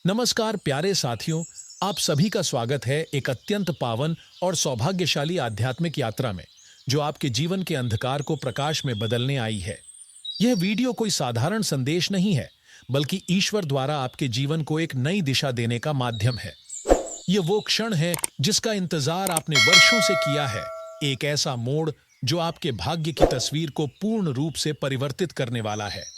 नमस्कार प्यारे साथियों, आप सभी का स्वागत है एक अत्यंत पावन और सौभाग्यशाली आध्यात्मिक यात्रा में, जो आपके जीवन के अंधकार को प्रकाश में बदलने आई है। यह वीडियो कोई साधारण संदेश नहीं है, बल्कि ईश्वर द्वारा आपके जीवन को एक नई दिशा देने का माध्यम है। यह वो क्षण है जिसका इंतजार आपने वर्षों से किया है, एक ऐसा मोड़ जो आपके भाग्य की तस्वीर को पूर्ण रूप से परिवर्तित करने वाला है।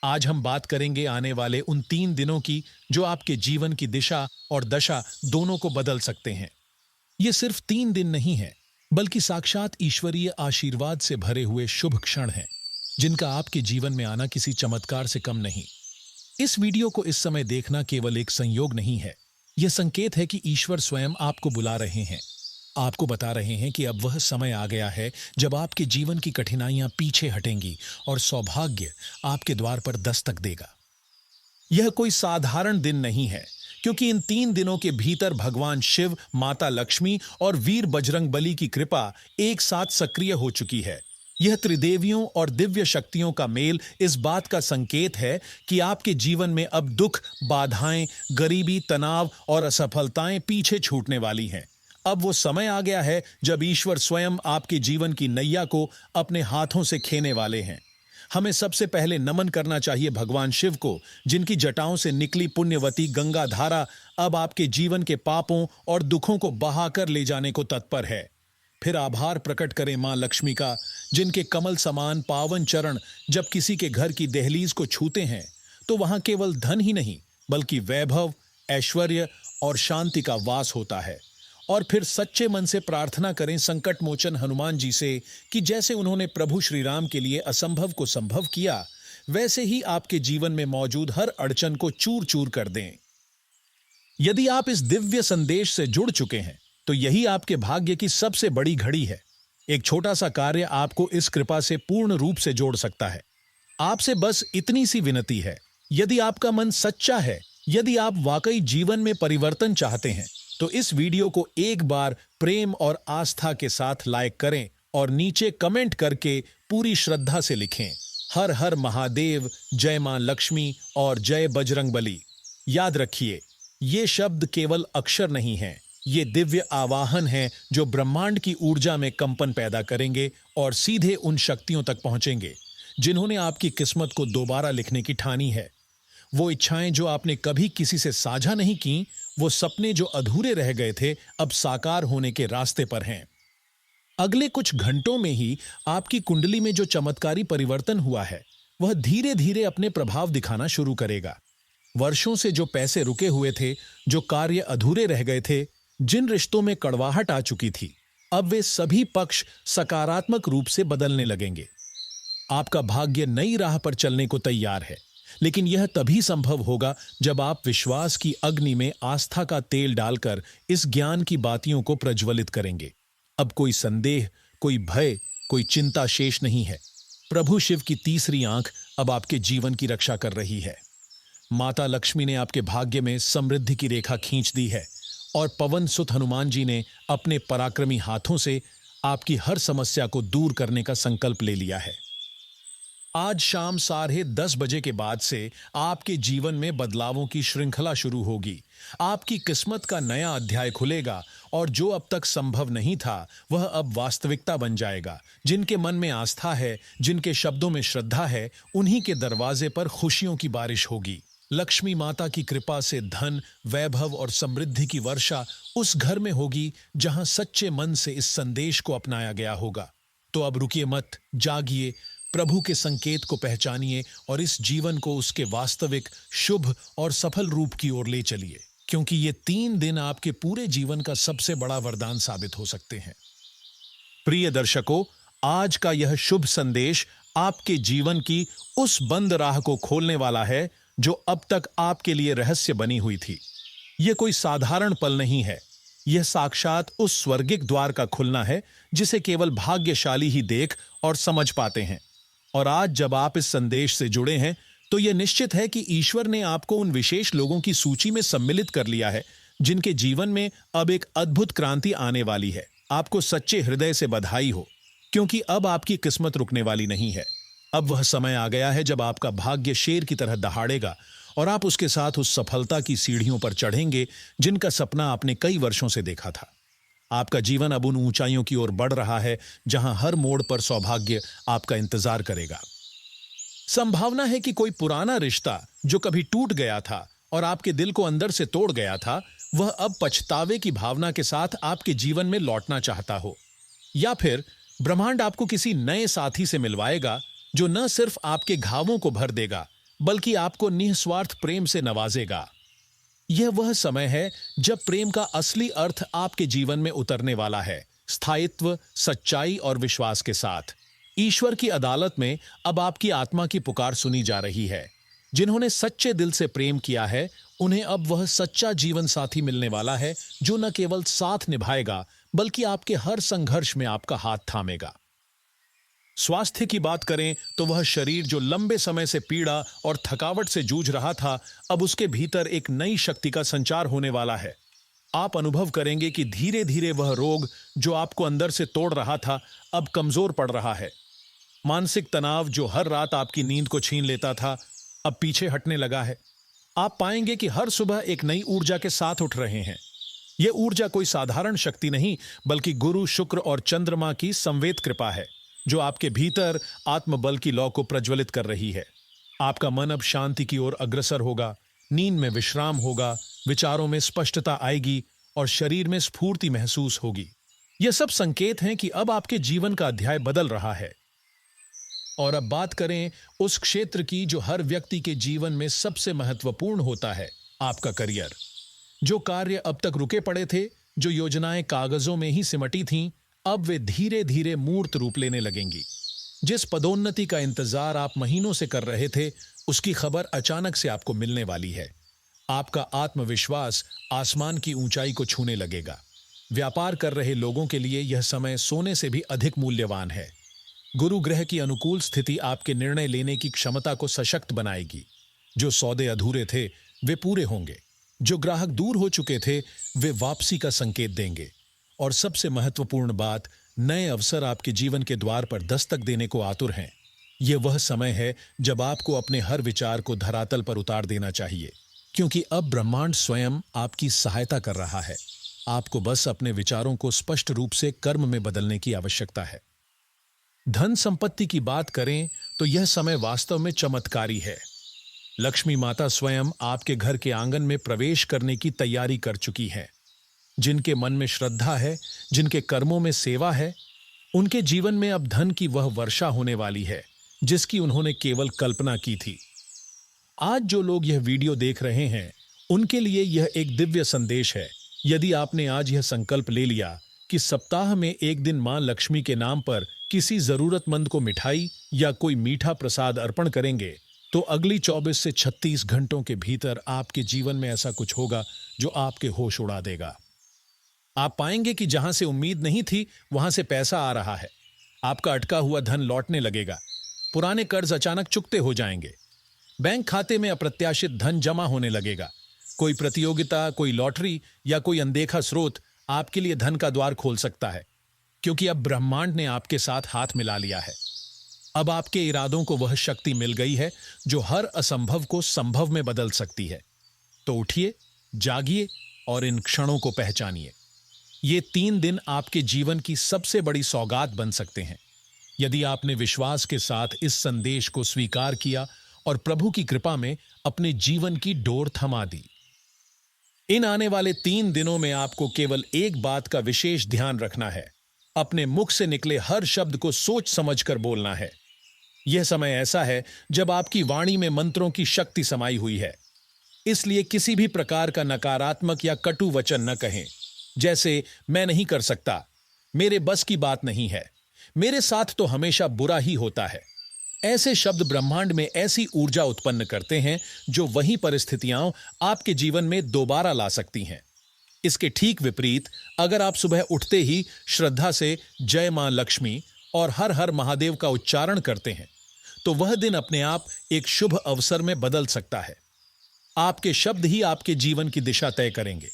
आज हम बात करेंगे आने वाले उन 3 दिनों की जो आपके जीवन की दिशा और दशा दोनों को बदल सकते हैं। ये सिर्फ 3 दिन नहीं है, बल्कि साक्षात ईश्वरीय आशीर्वाद से भरे हुए शुभ क्षण हैं, जिनका आपके जीवन में आना किसी चमत्कार से कम नहीं। इस वीडियो को इस समय देखना केवल एक संयोग नहीं है, यह संकेत है कि ईश्वर स्वयं आपको बुला रहे हैं, आपको बता रहे हैं कि अब वह समय आ गया है जब आपके जीवन की कठिनाइयां पीछे हटेंगी और सौभाग्य आपके द्वार पर दस्तक देगा। यह कोई साधारण दिन नहीं है, क्योंकि इन 3 दिनों के भीतर भगवान शिव, माता लक्ष्मी और वीर बजरंगबली की कृपा एक साथ सक्रिय हो चुकी है। यह त्रिदेवियों और दिव्य शक्तियों का मेल इस बात का संकेत है कि आपके जीवन में अब दुख, बाधाएं, गरीबी, तनाव और असफलताएं पीछे छूटने वाली हैं। अब वो समय आ गया है जब ईश्वर स्वयं आपके जीवन की नैया को अपने हाथों से खेने वाले हैं। हमें सबसे पहले नमन करना चाहिए भगवान शिव को, जिनकी जटाओं से निकली पुण्यवती गंगा धारा अब आपके जीवन के पापों और दुखों को बहाकर ले जाने को तत्पर है। फिर आभार प्रकट करें मां लक्ष्मी का, जिनके कमल समान पावन चरण जब किसी के घर की दहलीज को छूते हैं, तो वहां केवल धन ही नहीं, बल्कि वैभव, ऐश्वर्य और शांति का वास होता है। और फिर सच्चे मन से प्रार्थना करें संकट मोचन हनुमान जी से कि जैसे उन्होंने प्रभु श्री राम के लिए असंभव को संभव किया, वैसे ही आपके जीवन में मौजूद हर अड़चन को चूर चूर कर दें। यदि आप इस दिव्य संदेश से जुड़ चुके हैं, तो यही आपके भाग्य की सबसे बड़ी घड़ी है। एक छोटा सा कार्य आपको इस कृपा से पूर्ण रूप से जोड़ सकता है। आपसे बस इतनी सी विनती है, यदि आपका मन सच्चा है, यदि आप वाकई जीवन में परिवर्तन चाहते हैं, तो इस वीडियो को एक बार प्रेम और आस्था के साथ लाइक करें और नीचे कमेंट करके पूरी श्रद्धा से लिखें, हर हर महादेव, जय मां लक्ष्मी और जय बजरंगबली। याद रखिए, ये शब्द केवल अक्षर नहीं हैं, ये दिव्य आवाहन हैं जो ब्रह्मांड की ऊर्जा में कंपन पैदा करेंगे और सीधे उन शक्तियों तक पहुंचेंगे जिन्होंने आपकी किस्मत को दोबारा लिखने की ठानी है। वो इच्छाएं जो आपने कभी किसी से साझा नहीं की, वो सपने जो अधूरे रह गए थे, अब साकार होने के रास्ते पर हैं। अगले कुछ घंटों में ही आपकी कुंडली में जो चमत्कारी परिवर्तन हुआ है, वह धीरे धीरे अपने प्रभाव दिखाना शुरू करेगा। वर्षों से जो पैसे रुके हुए थे, जो कार्य अधूरे रह गए थे, जिन रिश्तों में कड़वाहट आ चुकी थी, अब वे सभी पक्ष सकारात्मक रूप से बदलने लगेंगे। आपका भाग्य नई राह पर चलने को तैयार है, लेकिन यह तभी संभव होगा जब आप विश्वास की अग्नि में आस्था का तेल डालकर इस ज्ञान की बातियों को प्रज्वलित करेंगे। अब कोई संदेह, कोई भय, कोई चिंता शेष नहीं है। प्रभु शिव की तीसरी आंख अब आपके जीवन की रक्षा कर रही है। माता लक्ष्मी ने आपके भाग्य में समृद्धि की रेखा खींच दी है और पवन सुत हनुमान जी ने अपने पराक्रमी हाथों से आपकी हर समस्या को दूर करने का संकल्प ले लिया है। आज शाम 10:30 के बाद से आपके जीवन में बदलावों की श्रृंखला शुरू होगी। आपकी किस्मत का नया अध्याय खुलेगा और जो अब तक संभव नहीं था, वह अब वास्तविकता बन जाएगा। जिनके मन में आस्था है, जिनके शब्दों में श्रद्धा है, उन्हीं के दरवाजे पर खुशियों की बारिश होगी। लक्ष्मी माता की कृपा से धन, वैभव और समृद्धि की वर्षा उस घर में होगी जहां सच्चे मन से इस संदेश को अपनाया गया होगा। तो अब रुकिए मत, जागिए, प्रभु के संकेत को पहचानिए और इस जीवन को उसके वास्तविक, शुभ और सफल रूप की ओर ले चलिए, क्योंकि ये 3 दिन आपके पूरे जीवन का सबसे बड़ा वरदान साबित हो सकते हैं। प्रिय दर्शकों, आज का यह शुभ संदेश आपके जीवन की उस बंद राह को खोलने वाला है जो अब तक आपके लिए रहस्य बनी हुई थी। यह कोई साधारण पल नहीं है, यह साक्षात उस स्वर्गिक द्वार का खुलना है जिसे केवल भाग्यशाली ही देख और समझ पाते हैं। और आज जब आप इस संदेश से जुड़े हैं, तो यह निश्चित है कि ईश्वर ने आपको उन विशेष लोगों की सूची में सम्मिलित कर लिया है जिनके जीवन में अब एक अद्भुत क्रांति आने वाली है। आपको सच्चे हृदय से बधाई हो, क्योंकि अब आपकी किस्मत रुकने वाली नहीं है। अब वह समय आ गया है जब आपका भाग्य शेर की तरह दहाड़ेगा और आप उसके साथ उस सफलता की सीढ़ियों पर चढ़ेंगे जिनका सपना आपने कई वर्षों से देखा था। आपका जीवन अब उन ऊंचाइयों की ओर बढ़ रहा है जहां हर मोड़ पर सौभाग्य आपका इंतजार करेगा। संभावना है कि कोई पुराना रिश्ता जो कभी टूट गया था और आपके दिल को अंदर से तोड़ गया था, वह अब पछतावे की भावना के साथ आपके जीवन में लौटना चाहता हो। या फिर ब्रह्मांड आपको किसी नए साथी से मिलवाएगा जो न सिर्फ आपके घावों को भर देगा बल्कि आपको निस्वार्थ प्रेम से नवाजेगा। यह वह समय है जब प्रेम का असली अर्थ आपके जीवन में उतरने वाला है, स्थायित्व, सच्चाई और विश्वास के साथ। ईश्वर की अदालत में अब आपकी आत्मा की पुकार सुनी जा रही है। जिन्होंने सच्चे दिल से प्रेम किया है, उन्हें अब वह सच्चा जीवन साथी मिलने वाला है जो न केवल साथ निभाएगा बल्कि आपके हर संघर्ष में आपका हाथ थामेगा। स्वास्थ्य की बात करें तो वह शरीर जो लंबे समय से पीड़ा और थकावट से जूझ रहा था, अब उसके भीतर एक नई शक्ति का संचार होने वाला है। आप अनुभव करेंगे कि धीरे धीरे वह रोग जो आपको अंदर से तोड़ रहा था, अब कमजोर पड़ रहा है। मानसिक तनाव जो हर रात आपकी नींद को छीन लेता था, अब पीछे हटने लगा है। आप पाएंगे कि हर सुबह एक नई ऊर्जा के साथ उठ रहे हैं। यह ऊर्जा कोई साधारण शक्ति नहीं बल्कि गुरु, शुक्र और चंद्रमा की संवेद कृपा है जो आपके भीतर आत्मबल की लौ को प्रज्वलित कर रही है। आपका मन अब शांति की ओर अग्रसर होगा, नींद में विश्राम होगा, विचारों में स्पष्टता आएगी और शरीर में स्फूर्ति महसूस होगी। यह सब संकेत हैं कि अब आपके जीवन का अध्याय बदल रहा है। और अब बात करें उस क्षेत्र की जो हर व्यक्ति के जीवन में सबसे महत्वपूर्ण होता है, आपका करियर। जो कार्य अब तक रुके पड़े थे, जो योजनाएं कागजों में ही सिमटी थीं, अब वे धीरे धीरे मूर्त रूप लेने लगेंगी। जिस पदोन्नति का इंतजार आप महीनों से कर रहे थे, उसकी खबर अचानक से आपको मिलने वाली है। आपका आत्मविश्वास आसमान की ऊंचाई को छूने लगेगा। व्यापार कर रहे लोगों के लिए यह समय सोने से भी अधिक मूल्यवान है। गुरु ग्रह की अनुकूल स्थिति आपके निर्णय लेने की क्षमता को सशक्त बनाएगी। जो सौदे अधूरे थे वे पूरे होंगे, जो ग्राहक दूर हो चुके थे वे वापसी का संकेत देंगे, और सबसे महत्वपूर्ण बात, नए अवसर आपके जीवन के द्वार पर दस्तक देने को आतुर हैं। यह वह समय है जब आपको अपने हर विचार को धरातल पर उतार देना चाहिए, क्योंकि अब ब्रह्मांड स्वयं आपकी सहायता कर रहा है। आपको बस अपने विचारों को स्पष्ट रूप से कर्म में बदलने की आवश्यकता है। धन संपत्ति की बात करें तो यह समय वास्तव में चमत्कारी है। लक्ष्मी माता स्वयं आपके घर के आंगन में प्रवेश करने की तैयारी कर चुकी है। जिनके मन में श्रद्धा है, जिनके कर्मों में सेवा है, उनके जीवन में अब धन की वह वर्षा होने वाली है जिसकी उन्होंने केवल कल्पना की थी। आज जो लोग यह वीडियो देख रहे हैं, उनके लिए यह एक दिव्य संदेश है। यदि आपने आज यह संकल्प ले लिया कि सप्ताह में एक दिन मां लक्ष्मी के नाम पर किसी जरूरतमंद को मिठाई या कोई मीठा प्रसाद अर्पण करेंगे, तो अगली 24 से 36 घंटों के भीतर आपके जीवन में ऐसा कुछ होगा जो आपके होश उड़ा देगा। आप पाएंगे कि जहां से उम्मीद नहीं थी, वहां से पैसा आ रहा है। आपका अटका हुआ धन लौटने लगेगा। पुराने कर्ज अचानक चुकते हो जाएंगे। बैंक खाते में अप्रत्याशित धन जमा होने लगेगा। कोई प्रतियोगिता, कोई लॉटरी या कोई अनदेखा स्रोत आपके लिए धन का द्वार खोल सकता है, क्योंकि अब ब्रह्मांड ने आपके साथ हाथ मिला लिया है। अब आपके इरादों को वह शक्ति मिल गई है जो हर असंभव को संभव में बदल सकती है। तो उठिए, जागिए और इन क्षणों को पहचानिए। ये 3 दिन आपके जीवन की सबसे बड़ी सौगात बन सकते हैं, यदि आपने विश्वास के साथ इस संदेश को स्वीकार किया और प्रभु की कृपा में अपने जीवन की डोर थमा दी। इन आने वाले 3 दिनों में आपको केवल एक बात का विशेष ध्यान रखना है। अपने मुख से निकले हर शब्द को सोच समझकर बोलना है। यह समय ऐसा है जब आपकी वाणी में मंत्रों की शक्ति समाई हुई है। इसलिए किसी भी प्रकार का नकारात्मक या कटु वचन न कहें, जैसे मैं नहीं कर सकता, मेरे बस की बात नहीं है, मेरे साथ तो हमेशा बुरा ही होता है। ऐसे शब्द ब्रह्मांड में ऐसी ऊर्जा उत्पन्न करते हैं जो वही परिस्थितियां आपके जीवन में दोबारा ला सकती हैं। इसके ठीक विपरीत, अगर आप सुबह उठते ही श्रद्धा से जय मां लक्ष्मी और हर हर महादेव का उच्चारण करते हैं, तो वह दिन अपने आप एक शुभ अवसर में बदल सकता है। आपके शब्द ही आपके जीवन की दिशा तय करेंगे।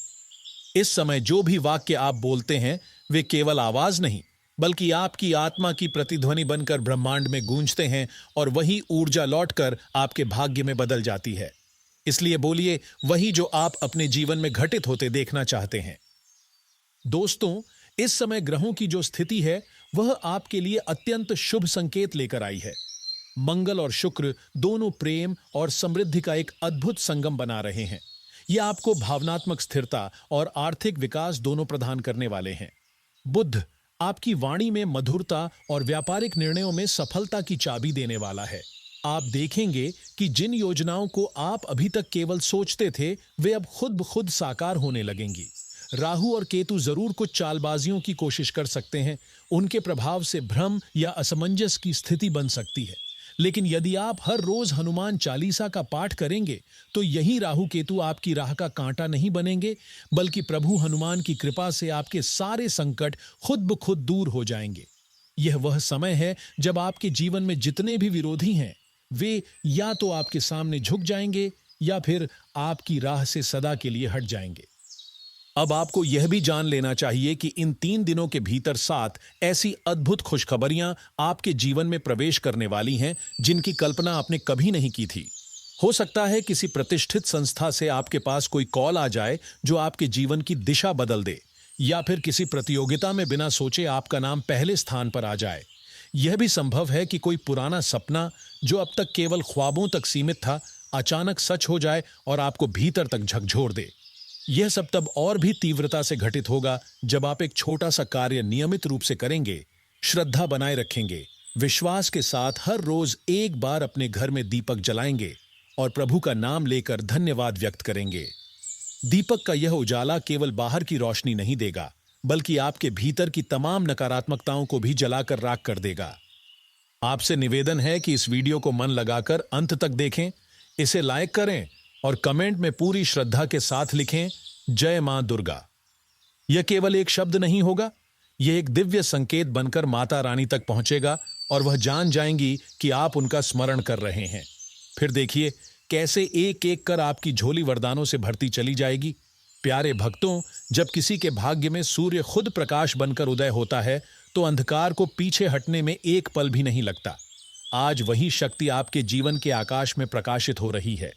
इस समय जो भी वाक्य आप बोलते हैं, वे केवल आवाज नहीं बल्कि आपकी आत्मा की प्रतिध्वनि बनकर ब्रह्मांड में गूंजते हैं और वही ऊर्जा लौटकर आपके भाग्य में बदल जाती है। इसलिए बोलिए वही जो आप अपने जीवन में घटित होते देखना चाहते हैं। दोस्तों, इस समय ग्रहों की जो स्थिति है वह आपके लिए अत्यंत शुभ संकेत लेकर आई है। मंगल और शुक्र दोनों प्रेम और समृद्धि का एक अद्भुत संगम बना रहे हैं। यह आपको भावनात्मक स्थिरता और आर्थिक विकास दोनों प्रदान करने वाले हैं। बुध आपकी वाणी में मधुरता और व्यापारिक निर्णयों में सफलता की चाबी देने वाला है। आप देखेंगे कि जिन योजनाओं को आप अभी तक केवल सोचते थे वे अब खुद ब खुद साकार होने लगेंगी। राहु और केतु जरूर कुछ चालबाजियों की कोशिश कर सकते हैं, उनके प्रभाव से भ्रम या असमंजस की स्थिति बन सकती है। लेकिन यदि आप हर रोज हनुमान चालीसा का पाठ करेंगे तो यही राहु केतु आपकी राह का कांटा नहीं बनेंगे, बल्कि प्रभु हनुमान की कृपा से आपके सारे संकट खुद ब खुद दूर हो जाएंगे। यह वह समय है जब आपके जीवन में जितने भी विरोधी हैं वे या तो आपके सामने झुक जाएंगे या फिर आपकी राह से सदा के लिए हट जाएंगे। अब आपको यह भी जान लेना चाहिए कि इन 3 दिनों के भीतर 7 ऐसी अद्भुत खुशखबरियां आपके जीवन में प्रवेश करने वाली हैं जिनकी कल्पना आपने कभी नहीं की थी। हो सकता है किसी प्रतिष्ठित संस्था से आपके पास कोई कॉल आ जाए जो आपके जीवन की दिशा बदल दे, या फिर किसी प्रतियोगिता में बिना सोचे आपका नाम पहले स्थान पर आ जाए। यह भी संभव है कि कोई पुराना सपना जो अब तक केवल ख्वाबों तक सीमित था अचानक सच हो जाए और आपको भीतर तक झकझोर दे। यह सब तब और भी तीव्रता से घटित होगा जब आप एक छोटा सा कार्य नियमित रूप से करेंगे, श्रद्धा बनाए रखेंगे, विश्वास के साथ हर रोज एक बार अपने घर में दीपक जलाएंगे और प्रभु का नाम लेकर धन्यवाद व्यक्त करेंगे। दीपक का यह उजाला केवल बाहर की रोशनी नहीं देगा, बल्कि आपके भीतर की तमाम नकारात्मकताओं को भी जलाकर राख कर देगा। आपसे निवेदन है कि इस वीडियो को मन लगाकर अंत तक देखें, इसे लाइक करें और कमेंट में पूरी श्रद्धा के साथ लिखें, जय मां दुर्गा। यह केवल एक शब्द नहीं होगा, यह एक दिव्य संकेत बनकर माता रानी तक पहुंचेगा और वह जान जाएंगी कि आप उनका स्मरण कर रहे हैं। फिर देखिए कैसे एक एक कर आपकी झोली वरदानों से भरती चली जाएगी। प्यारे भक्तों, जब किसी के भाग्य में सूर्य खुद प्रकाश बनकर उदय होता है तो अंधकार को पीछे हटने में एक पल भी नहीं लगता। आज वही शक्ति आपके जीवन के आकाश में प्रकाशित हो रही है।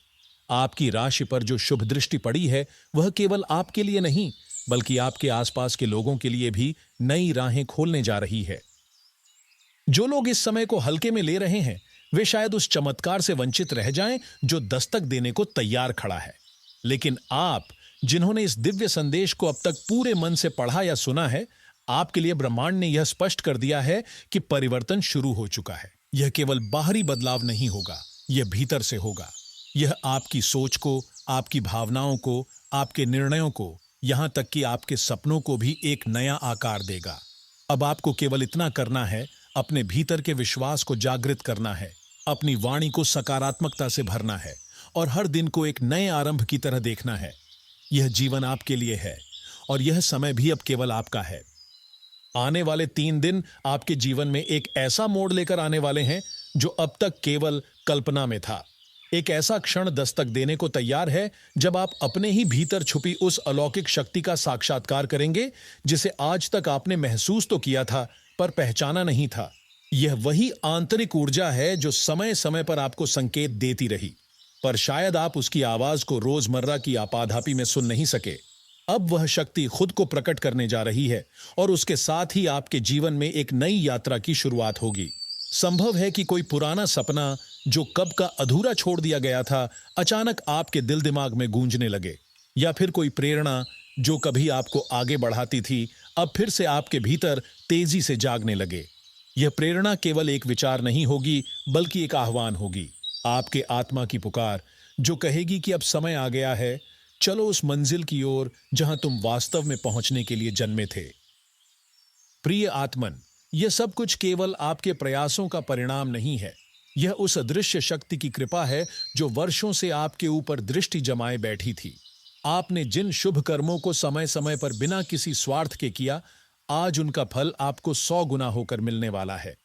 आपकी राशि पर जो शुभ दृष्टि पड़ी है वह केवल आपके लिए नहीं, बल्कि आपके आसपास के लोगों के लिए भी नई राहें खोलने जा रही है। जो लोग इस समय को हल्के में ले रहे हैं वे शायद उस चमत्कार से वंचित रह जाएं जो दस्तक देने को तैयार खड़ा है। लेकिन आप जिन्होंने इस दिव्य संदेश को अब तक पूरे मन से पढ़ा या सुना है, आपके लिए ब्रह्मांड ने यह स्पष्ट कर दिया है कि परिवर्तन शुरू हो चुका है। यह केवल बाहरी बदलाव नहीं होगा, यह भीतर से होगा। यह आपकी सोच को, आपकी भावनाओं को, आपके निर्णयों को, यहां तक कि आपके सपनों को भी एक नया आकार देगा। अब आपको केवल इतना करना है, अपने भीतर के विश्वास को जागृत करना है, अपनी वाणी को सकारात्मकता से भरना है और हर दिन को एक नए आरंभ की तरह देखना है। यह जीवन आपके लिए है और यह समय भी अब केवल आपका है। आने वाले 3 दिन आपके जीवन में एक ऐसा मोड़ लेकर आने वाले हैं जो अब तक केवल कल्पना में था। एक ऐसा क्षण दस्तक देने को तैयार है जब आप अपने ही भीतर छुपी उस अलौकिक शक्ति का साक्षात्कार करेंगे जिसे आज तक आपने महसूस तो किया था पर पहचाना नहीं था। यह वही आंतरिक ऊर्जा है जो समय समय पर आपको संकेत देती रही, पर शायद आप उसकी आवाज को रोजमर्रा की आपाधापी में सुन नहीं सके। अब वह शक्ति खुद को प्रकट करने जा रही है और उसके साथ ही आपके जीवन में एक नई यात्रा की शुरुआत होगी। संभव है कि कोई पुराना सपना जो कब का अधूरा छोड़ दिया गया था अचानक आपके दिल दिमाग में गूंजने लगे, या फिर कोई प्रेरणा जो कभी आपको आगे बढ़ाती थी अब फिर से आपके भीतर तेजी से जागने लगे। यह प्रेरणा केवल एक विचार नहीं होगी बल्कि एक आह्वान होगी, आपके आत्मा की पुकार जो कहेगी कि अब समय आ गया है, चलो उस मंजिल की ओर जहां तुम वास्तव में पहुंचने के लिए जन्मे थे। प्रिय आत्मन, यह सब कुछ केवल आपके प्रयासों का परिणाम नहीं है, यह उस अदृश्य शक्ति की कृपा है जो वर्षों से आपके ऊपर दृष्टि जमाए बैठी थी। आपने जिन शुभ कर्मों को समय समय पर बिना किसी स्वार्थ के किया, आज उनका फल आपको 100 गुना होकर मिलने वाला है।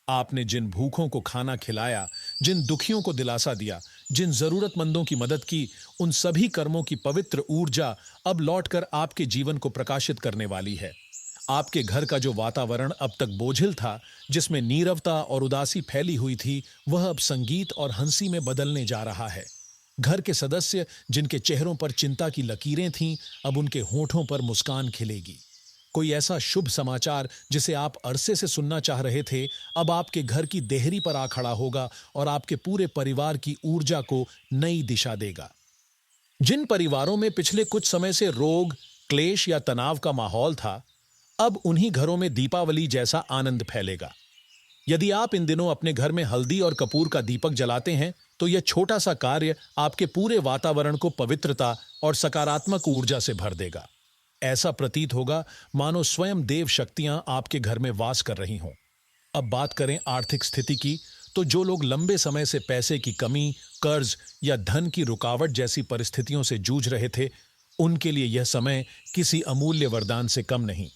आपने जिन भूखों को खाना खिलाया, जिन दुखियों को दिलासा दिया, जिन जरूरतमंदों की मदद की, उन सभी कर्मों की पवित्र ऊर्जा अब लौटकर आपके जीवन को प्रकाशित करने वाली है। आपके घर का जो वातावरण अब तक बोझिल था, जिसमें नीरवता और उदासी फैली हुई थी, वह अब संगीत और हंसी में बदलने जा रहा है। घर के सदस्य जिनके चेहरों पर चिंता की लकीरें थीं, अब उनके होठों पर मुस्कान खिलेगी। कोई ऐसा शुभ समाचार जिसे आप अरसे से सुनना चाह रहे थे, अब आपके घर की देहरी पर आ खड़ा होगा और आपके पूरे परिवार की ऊर्जा को नई दिशा देगा। जिन परिवारों में पिछले कुछ समय से रोग, क्लेश या तनाव का माहौल था, अब उन्हीं घरों में दीपावली जैसा आनंद फैलेगा। यदि आप इन दिनों अपने घर में हल्दी और कपूर का दीपक जलाते हैं, तो यह छोटा सा कार्य आपके पूरे वातावरण को पवित्रता और सकारात्मक ऊर्जा से भर देगा। ऐसा प्रतीत होगा मानो स्वयं देव शक्तियां आपके घर में वास कर रही हों। अब बात करें आर्थिक स्थिति की, तो जो लोग लंबे समय से पैसे की कमी, कर्ज या धन की रुकावट जैसी परिस्थितियों से जूझ रहे थे, उनके लिए यह समय किसी अमूल्य वरदान से कम नहीं।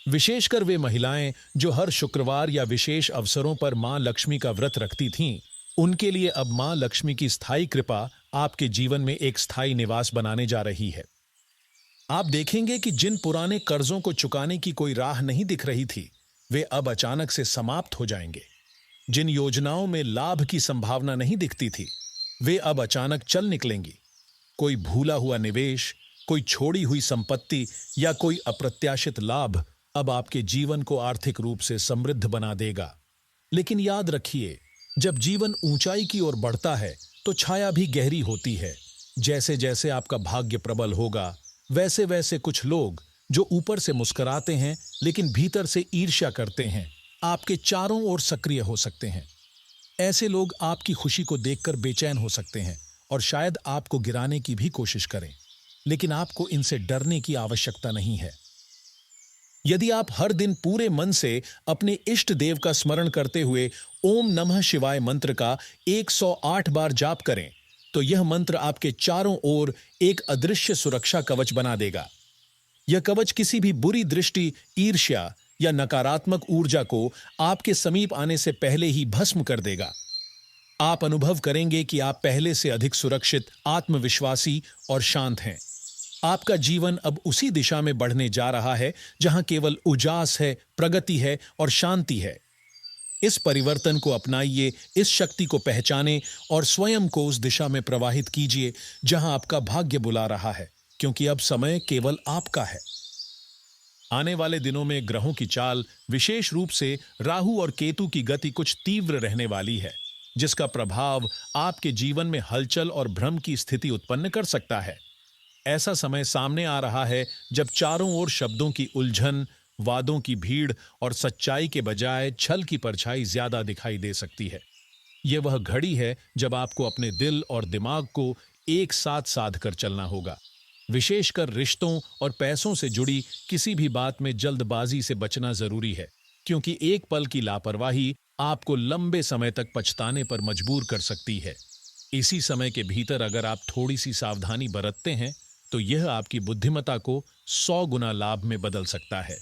विशेषकर वे महिलाएं जो हर शुक्रवार या विशेष अवसरों पर मां लक्ष्मी का व्रत रखती थीं, उनके लिए अब मां लक्ष्मी की स्थायी कृपा आपके जीवन में एक स्थायी निवास बनाने जा रही है। आप देखेंगे कि जिन पुराने कर्जों को चुकाने की कोई राह नहीं दिख रही थी, वे अब अचानक से समाप्त हो जाएंगे। जिन योजनाओं में लाभ की संभावना नहीं दिखती थी, वे अब अचानक चल निकलेंगी। कोई भूला हुआ निवेश, कोई छोड़ी हुई संपत्ति या कोई अप्रत्याशित लाभ अब आपके जीवन को आर्थिक रूप से समृद्ध बना देगा। लेकिन याद रखिए, जब जीवन ऊंचाई की ओर बढ़ता है तो छाया भी गहरी होती है। जैसे जैसे आपका भाग्य प्रबल होगा, वैसे वैसे कुछ लोग जो ऊपर से मुस्कुराते हैं लेकिन भीतर से ईर्ष्या करते हैं, आपके चारों ओर सक्रिय हो सकते हैं। ऐसे लोग आपकी खुशी को देखकर बेचैन हो सकते हैं और शायद आपको गिराने की भी कोशिश करें, लेकिन आपको इनसे डरने की आवश्यकता नहीं है। यदि आप हर दिन पूरे मन से अपने इष्ट देव का स्मरण करते हुए ओम नमः शिवाय मंत्र का 108 बार जाप करें, तो यह मंत्र आपके चारों ओर एक अदृश्य सुरक्षा कवच बना देगा। यह कवच किसी भी बुरी दृष्टि, ईर्ष्या या नकारात्मक ऊर्जा को आपके समीप आने से पहले ही भस्म कर देगा। आप अनुभव करेंगे कि आप पहले से अधिक सुरक्षित, आत्मविश्वासी और शांत हैं। आपका जीवन अब उसी दिशा में बढ़ने जा रहा है जहां केवल उजास है, प्रगति है और शांति है। इस परिवर्तन को अपनाइए, इस शक्ति को पहचानें और स्वयं को उस दिशा में प्रवाहित कीजिए जहां आपका भाग्य बुला रहा है, क्योंकि अब समय केवल आपका है। आने वाले दिनों में ग्रहों की चाल, विशेष रूप से राहु और केतु की गति कुछ तीव्र रहने वाली है, जिसका प्रभाव आपके जीवन में हलचल और भ्रम की स्थिति उत्पन्न कर सकता है। ऐसा समय सामने आ रहा है जब चारों ओर शब्दों की उलझन, वादों की भीड़ और सच्चाई के बजाय छल की परछाई ज्यादा दिखाई दे सकती है। यह वह घड़ी है जब आपको अपने दिल और दिमाग को एक साथ साध कर चलना होगा। विशेषकर रिश्तों और पैसों से जुड़ी किसी भी बात में जल्दबाजी से बचना जरूरी है, क्योंकि एक पल की लापरवाही आपको लंबे समय तक पछताने पर मजबूर कर सकती है। इसी समय के भीतर अगर आप थोड़ी सी सावधानी बरतते हैं, तो यह आपकी बुद्धिमत्ता को 100 गुना लाभ में बदल सकता है।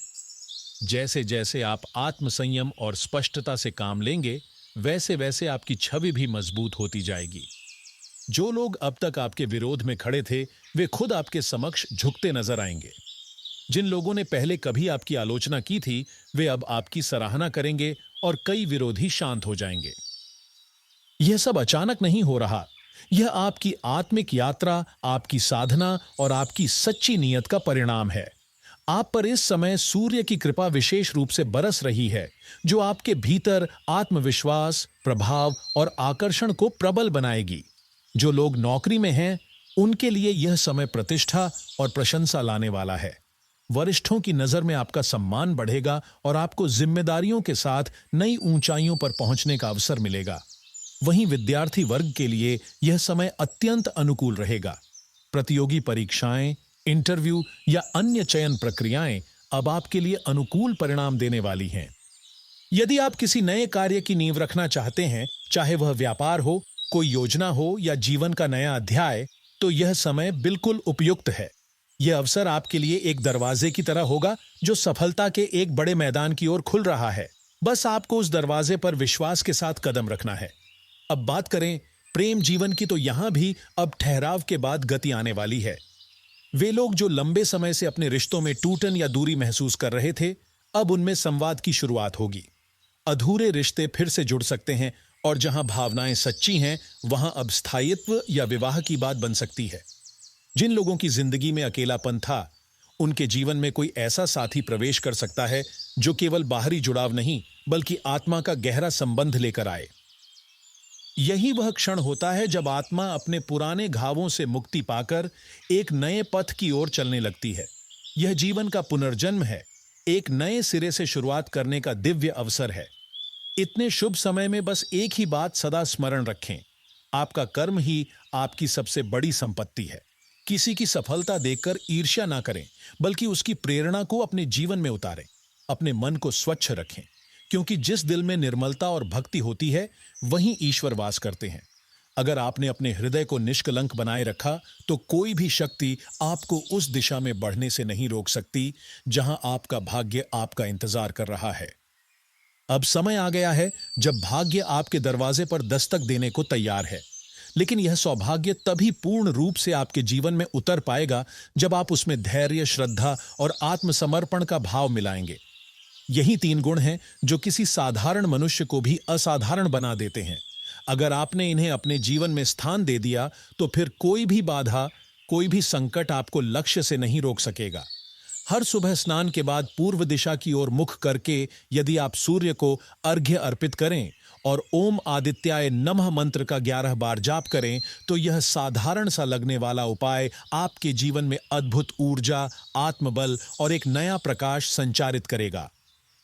जैसे जैसे आप आत्मसंयम और स्पष्टता से काम लेंगे, वैसे वैसे आपकी छवि भी मजबूत होती जाएगी। जो लोग अब तक आपके विरोध में खड़े थे, वे खुद आपके समक्ष झुकते नजर आएंगे। जिन लोगों ने पहले कभी आपकी आलोचना की थी, वे अब आपकी सराहना करेंगे और कई विरोधी शांत हो जाएंगे। यह सब अचानक नहीं हो रहा। यह आपकी आत्मिक यात्रा, आपकी साधना और आपकी सच्ची नीयत का परिणाम है। आप पर इस समय सूर्य की कृपा विशेष रूप से बरस रही है, जो आपके भीतर आत्मविश्वास, प्रभाव और आकर्षण को प्रबल बनाएगी। जो लोग नौकरी में हैं, उनके लिए यह समय प्रतिष्ठा और प्रशंसा लाने वाला है। वरिष्ठों की नजर में आपका सम्मान बढ़ेगा और आपको जिम्मेदारियों के साथ नई ऊंचाइयों पर पहुंचने का अवसर मिलेगा। वहीं विद्यार्थी वर्ग के लिए यह समय अत्यंत अनुकूल रहेगा। प्रतियोगी परीक्षाएं, इंटरव्यू या अन्य चयन प्रक्रियाएं अब आपके लिए अनुकूल परिणाम देने वाली हैं। यदि आप किसी नए कार्य की नींव रखना चाहते हैं, चाहे वह व्यापार हो, कोई योजना हो या जीवन का नया अध्याय, तो यह समय बिल्कुल उपयुक्त है। यह अवसर आपके लिए एक दरवाजे की तरह होगा जो सफलता के एक बड़े मैदान की ओर खुल रहा है। बस आपको उस दरवाजे पर विश्वास के साथ कदम रखना है। अब बात करें प्रेम जीवन की, तो यहां भी अब ठहराव के बाद गति आने वाली है। वे लोग जो लंबे समय से अपने रिश्तों में टूटन या दूरी महसूस कर रहे थे, अब उनमें संवाद की शुरुआत होगी। अधूरे रिश्ते फिर से जुड़ सकते हैं और जहां भावनाएं सच्ची हैं, वहां अब स्थायित्व या विवाह की बात बन सकती है। जिन लोगों की जिंदगी में अकेलापन था, उनके जीवन में कोई ऐसा साथी प्रवेश कर सकता है जो केवल बाहरी जुड़ाव नहीं, बल्कि आत्मा का गहरा संबंध लेकर आए। यही वह क्षण होता है जब आत्मा अपने पुराने घावों से मुक्ति पाकर एक नए पथ की ओर चलने लगती है। यह जीवन का पुनर्जन्म है, एक नए सिरे से शुरुआत करने का दिव्य अवसर है। इतने शुभ समय में बस एक ही बात सदा स्मरण रखें, आपका कर्म ही आपकी सबसे बड़ी संपत्ति है। किसी की सफलता देखकर ईर्ष्या ना करें, बल्कि उसकी प्रेरणा को अपने जीवन में उतारें। अपने मन को स्वच्छ रखें, क्योंकि जिस दिल में निर्मलता और भक्ति होती है, वहीं ईश्वर वास करते हैं। अगर आपने अपने हृदय को निष्कलंक बनाए रखा, तो कोई भी शक्ति आपको उस दिशा में बढ़ने से नहीं रोक सकती जहां आपका भाग्य आपका इंतजार कर रहा है। अब समय आ गया है जब भाग्य आपके दरवाजे पर दस्तक देने को तैयार है। लेकिन यह सौभाग्य तभी पूर्ण रूप से आपके जीवन में उतर पाएगा जब आप उसमें धैर्य, श्रद्धा और आत्मसमर्पण का भाव मिलाएंगे। यही 3 गुण हैं जो किसी साधारण मनुष्य को भी असाधारण बना देते हैं। अगर आपने इन्हें अपने जीवन में स्थान दे दिया, तो फिर कोई भी बाधा, कोई भी संकट आपको लक्ष्य से नहीं रोक सकेगा। हर सुबह स्नान के बाद पूर्व दिशा की ओर मुख करके यदि आप सूर्य को अर्घ्य अर्पित करें और ओम आदित्याय नमः मंत्र का 11 बार जाप करें, तो यह साधारण सा लगने वाला उपाय आपके जीवन में अद्भुत ऊर्जा, आत्मबल और एक नया प्रकाश संचारित करेगा।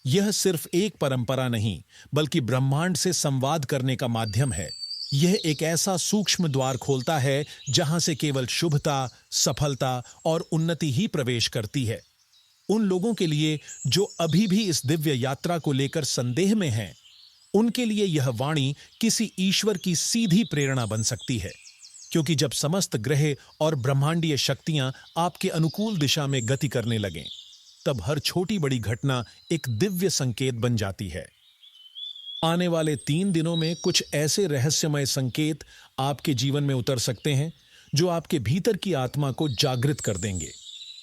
यह सिर्फ एक परंपरा नहीं, बल्कि ब्रह्मांड से संवाद करने का माध्यम है। यह एक ऐसा सूक्ष्म द्वार खोलता है जहां से केवल शुभता, सफलता और उन्नति ही प्रवेश करती है। उन लोगों के लिए जो अभी भी इस दिव्य यात्रा को लेकर संदेह में हैं, उनके लिए यह वाणी किसी ईश्वर की सीधी प्रेरणा बन सकती है। क्योंकि जब समस्त ग्रह और ब्रह्मांडीय शक्तियां आपके अनुकूल दिशा में गति करने लगें, तब हर छोटी बड़ी घटना एक दिव्य संकेत बन जाती है। आने वाले 3 दिनों में कुछ ऐसे रहस्यमय संकेत आपके जीवन में उतर सकते हैं जो आपके भीतर की आत्मा को जागृत कर देंगे।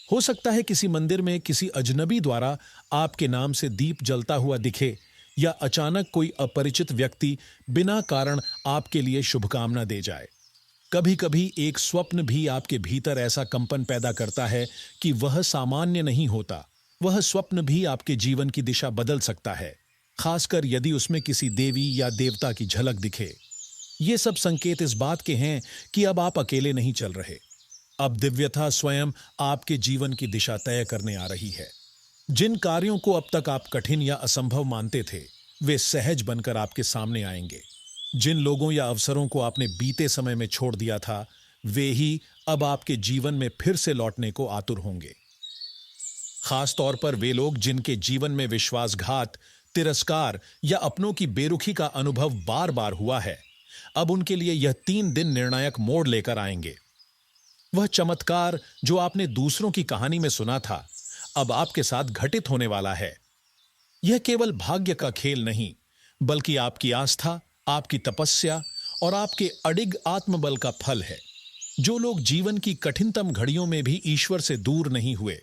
हो सकता है किसी मंदिर में किसी अजनबी द्वारा आपके नाम से दीप जलता हुआ दिखे, या अचानक कोई अपरिचित व्यक्ति बिना कारण आपके लिए शुभकामना दे जाए। कभी कभी एक स्वप्न भी आपके भीतर ऐसा कंपन पैदा करता है कि वह सामान्य नहीं होता। वह स्वप्न भी आपके जीवन की दिशा बदल सकता है, खासकर यदि उसमें किसी देवी या देवता की झलक दिखे। ये सब संकेत इस बात के हैं कि अब आप अकेले नहीं चल रहे। अब दिव्यता स्वयं आपके जीवन की दिशा तय करने आ रही है। जिन कार्यों को अब तक आप कठिन या असंभव मानते थे, वे सहज बनकर आपके सामने आएंगे। जिन लोगों या अवसरों को आपने बीते समय में छोड़ दिया था, वे ही अब आपके जीवन में फिर से लौटने को आतुर होंगे। खास तौर पर वे लोग जिनके जीवन में विश्वासघात, तिरस्कार या अपनों की बेरुखी का अनुभव बार बार हुआ है, अब उनके लिए यह 3 दिन निर्णायक मोड़ लेकर आएंगे। वह चमत्कार जो आपने दूसरों की कहानी में सुना था, अब आपके साथ घटित होने वाला है। यह केवल भाग्य का खेल नहीं, बल्कि आपकी आस्था, आपकी तपस्या और आपके अडिग आत्मबल का फल है। जो लोग जीवन की कठिनतम घड़ियों में भी ईश्वर से दूर नहीं हुए,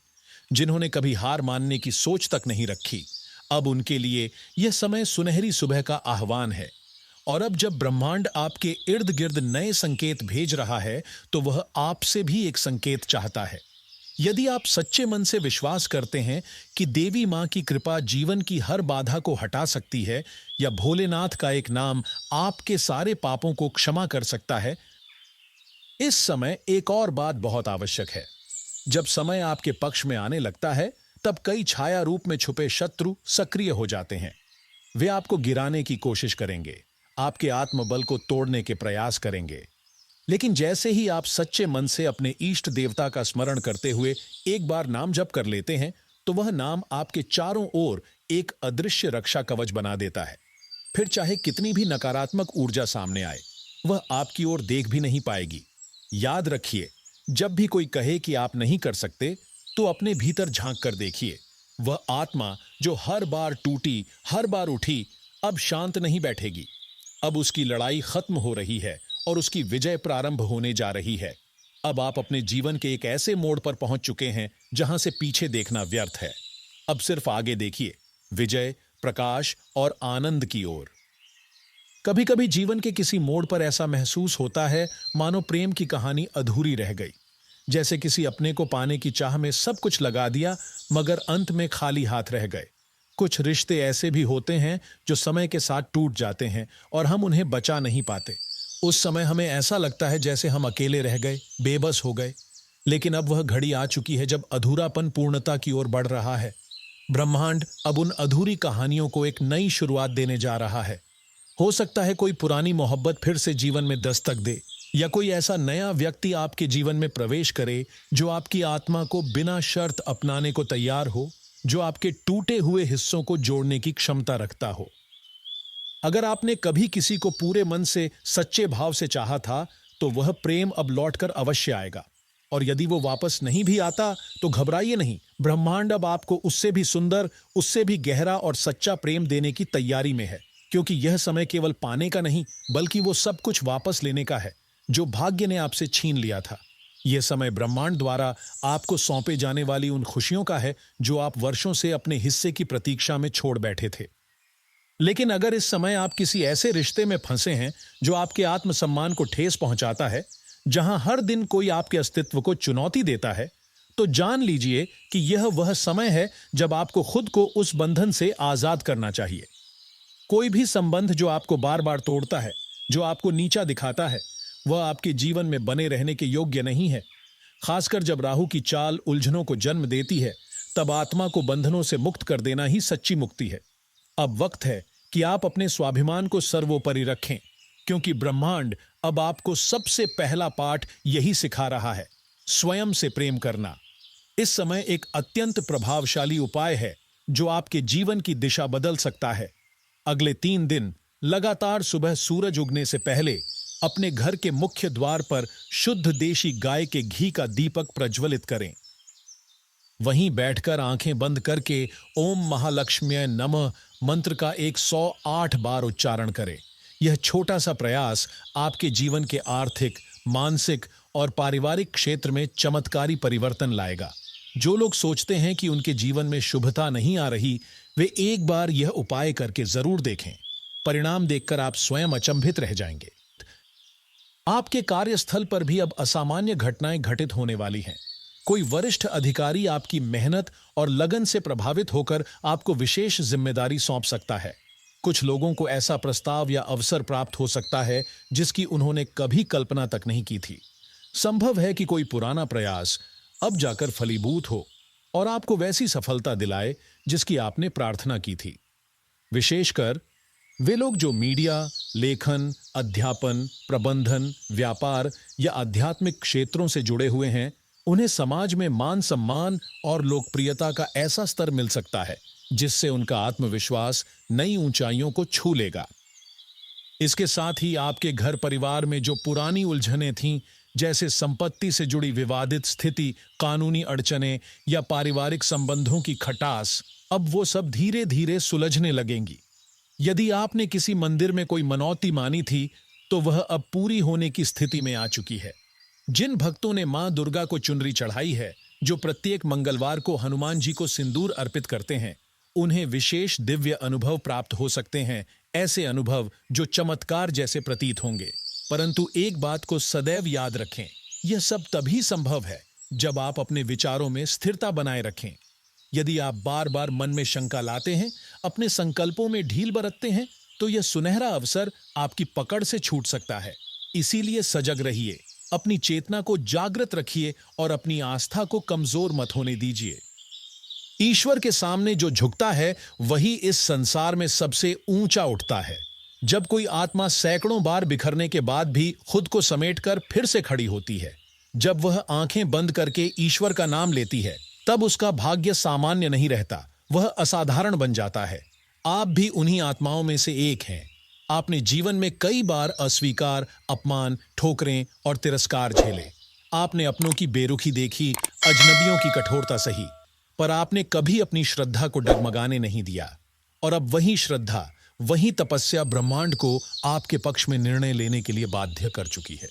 जिन्होंने कभी हार मानने की सोच तक नहीं रखी, अब उनके लिए यह समय सुनहरी सुबह का आह्वान है। और अब जब ब्रह्मांड आपके इर्द गिर्द नए संकेत भेज रहा है, तो वह आपसे भी एक संकेत चाहता है। यदि आप सच्चे मन से विश्वास करते हैं कि देवी मां की कृपा जीवन की हर बाधा को हटा सकती है, या भोलेनाथ का एक नाम आपके सारे पापों को क्षमा कर सकता है, इस समय एक और बात बहुत आवश्यक है। जब समय आपके पक्ष में आने लगता है, तब कई छाया रूप में छुपे शत्रु सक्रिय हो जाते हैं। वे आपको गिराने की कोशिश करेंगे, आपके आत्मबल को तोड़ने के प्रयास करेंगे। लेकिन जैसे ही आप सच्चे मन से अपने इष्ट देवता का स्मरण करते हुए एक बार नाम जप कर लेते हैं, तो वह नाम आपके चारों ओर एक अदृश्य रक्षा कवच बना देता है। फिर चाहे कितनी भी नकारात्मक ऊर्जा सामने आए, वह आपकी ओर देख भी नहीं पाएगी। याद रखिए, जब भी कोई कहे कि आप नहीं कर सकते, तो अपने भीतर झांक कर देखिए। वह आत्मा जो हर बार टूटी, हर बार उठी, अब शांत नहीं बैठेगी। अब उसकी लड़ाई खत्म हो रही है और उसकी विजय प्रारंभ होने जा रही है। अब आप अपने जीवन के एक ऐसे मोड़ पर पहुंच चुके हैं जहां से पीछे देखना व्यर्थ है। अब सिर्फ आगे देखिए, विजय, प्रकाश और आनंद की ओर। कभी कभी जीवन के किसी मोड़ पर ऐसा महसूस होता है मानो प्रेम की कहानी अधूरी रह गई। जैसे किसी अपने को पाने की चाह में सब कुछ लगा दिया, मगर अंत में खाली हाथ रह गए। कुछ रिश्ते ऐसे भी होते हैं जो समय के साथ टूट जाते हैं और हम उन्हें बचा नहीं पाते। उस समय हमें ऐसा लगता है जैसे हम अकेले रह गए, बेबस हो गए। लेकिन अब वह घड़ी आ चुकी है जब अधूरापन पूर्णता की ओर बढ़ रहा है। ब्रह्मांड अब उन अधूरी कहानियों को एक नई शुरुआत देने जा रहा है। हो सकता है कोई पुरानी मोहब्बत फिर से जीवन में दस्तक दे, या कोई ऐसा नया व्यक्ति आपके जीवन में प्रवेश करे जो आपकी आत्मा को बिना शर्त अपनाने को तैयार हो, जो आपके टूटे हुए हिस्सों को जोड़ने की क्षमता रखता हो। अगर आपने कभी किसी को पूरे मन से सच्चे भाव से चाहा था, तो वह प्रेम अब लौटकर अवश्य आएगा। और यदि वो वापस नहीं भी आता तो घबराइए नहीं, ब्रह्मांड अब आपको उससे भी सुंदर, उससे भी गहरा और सच्चा प्रेम देने की तैयारी में है। क्योंकि यह समय केवल पाने का नहीं, बल्कि वो सब कुछ वापस लेने का है जो भाग्य ने आपसे छीन लिया था। यह समय ब्रह्मांड द्वारा आपको सौंपे जाने वाली उन खुशियों का है जो आप वर्षों से अपने हिस्से की प्रतीक्षा में छोड़ बैठे थे। लेकिन अगर इस समय आप किसी ऐसे रिश्ते में फंसे हैं जो आपके आत्मसम्मान को ठेस पहुंचाता है, जहां हर दिन कोई आपके अस्तित्व को चुनौती देता है, तो जान लीजिए कि यह वह समय है जब आपको खुद को उस बंधन से आजाद करना चाहिए। कोई भी संबंध जो आपको बार बार तोड़ता है, जो आपको नीचा दिखाता है, वह आपके जीवन में बने रहने के योग्य नहीं है। खासकर जब राहु की चाल उलझनों को जन्म देती है, तब आत्मा को बंधनों से मुक्त कर देना ही सच्ची मुक्ति है। अब वक्त है कि आप अपने स्वाभिमान को सर्वोपरि रखें, क्योंकि ब्रह्मांड अब आपको सबसे पहला पाठ यही सिखा रहा है, स्वयं से प्रेम करना। इस समय एक अत्यंत प्रभावशाली उपाय है जो आपके जीवन की दिशा बदल सकता है। अगले 3 दिन लगातार सुबह सूरज उगने से पहले अपने घर के मुख्य द्वार पर शुद्ध देशी गाय के घी का दीपक प्रज्वलित करें। वहीं बैठकर आंखें बंद करके ओम महालक्ष्म्यै नमः मंत्र का 108 बार उच्चारण करें। यह छोटा सा प्रयास आपके जीवन के आर्थिक, मानसिक और पारिवारिक क्षेत्र में चमत्कारी परिवर्तन लाएगा। जो लोग सोचते हैं कि उनके जीवन में शुभता नहीं आ रही, वे एक बार यह उपाय करके जरूर देखें। परिणाम देखकर आप स्वयं अचंभित रह जाएंगे। आपके कार्यस्थल पर भी अब असामान्य घटनाएं घटित होने वाली हैं। कोई वरिष्ठ अधिकारी आपकी मेहनत और लगन से प्रभावित होकर आपको विशेष जिम्मेदारी सौंप सकता है। कुछ लोगों को ऐसा प्रस्ताव या अवसर प्राप्त हो सकता है जिसकी उन्होंने कभी कल्पना तक नहीं की थी। संभव है कि कोई पुराना प्रयास अब जाकर फलीभूत हो और आपको वैसी सफलता दिलाए जिसकी आपने प्रार्थना की थी। विशेषकर वे लोग जो मीडिया, लेखन, अध्यापन, प्रबंधन, व्यापार या आध्यात्मिक क्षेत्रों से जुड़े हुए हैं, उन्हें समाज में मान सम्मान और लोकप्रियता का ऐसा स्तर मिल सकता है जिससे उनका आत्मविश्वास नई ऊंचाइयों को छू लेगा। इसके साथ ही आपके घर परिवार में जो पुरानी उलझनें थीं, जैसे संपत्ति से जुड़ी विवादित स्थिति, कानूनी अड़चनें या पारिवारिक संबंधों की खटास, अब वो सब धीरे धीरे सुलझने लगेंगी। यदि आपने किसी मंदिर में कोई मनौती मानी थी, तो वह अब पूरी होने की स्थिति में आ चुकी है। जिन भक्तों ने मां दुर्गा को चुनरी चढ़ाई है, जो प्रत्येक मंगलवार को हनुमान जी को सिंदूर अर्पित करते हैं, उन्हें विशेष दिव्य अनुभव प्राप्त हो सकते हैं। ऐसे अनुभव जो चमत्कार जैसे प्रतीत होंगे। परंतु एक बात को सदैव याद रखें, यह सब तभी संभव है जब आप अपने विचारों में स्थिरता बनाए रखें। यदि आप बार बार मन में शंका लाते हैं, अपने संकल्पों में ढील बरतते हैं, तो यह सुनहरा अवसर आपकी पकड़ से छूट सकता है। इसीलिए सजग रहिए, अपनी चेतना को जागृत रखिए और अपनी आस्था को कमजोर मत होने दीजिए। ईश्वर के सामने जो झुकता है, वही इस संसार में सबसे ऊंचा उठता है। जब कोई आत्मा सैकड़ों बार बिखरने के बाद भी खुद को समेटकर फिर से खड़ी होती है, जब वह आंखें बंद करके ईश्वर का नाम लेती है, तब उसका भाग्य सामान्य नहीं रहता, वह असाधारण बन जाता है। आप भी उन्हीं आत्माओं में से एक हैं। आपने जीवन में कई बार अस्वीकार, अपमान, ठोकरें और तिरस्कार झेले। आपने अपनों की बेरुखी देखी, अजनबियों की कठोरता सही, पर आपने कभी अपनी श्रद्धा को डगमगाने नहीं दिया। और अब वही श्रद्धा, वही तपस्या ब्रह्मांड को आपके पक्ष में निर्णय लेने के लिए बाध्य कर चुकी है।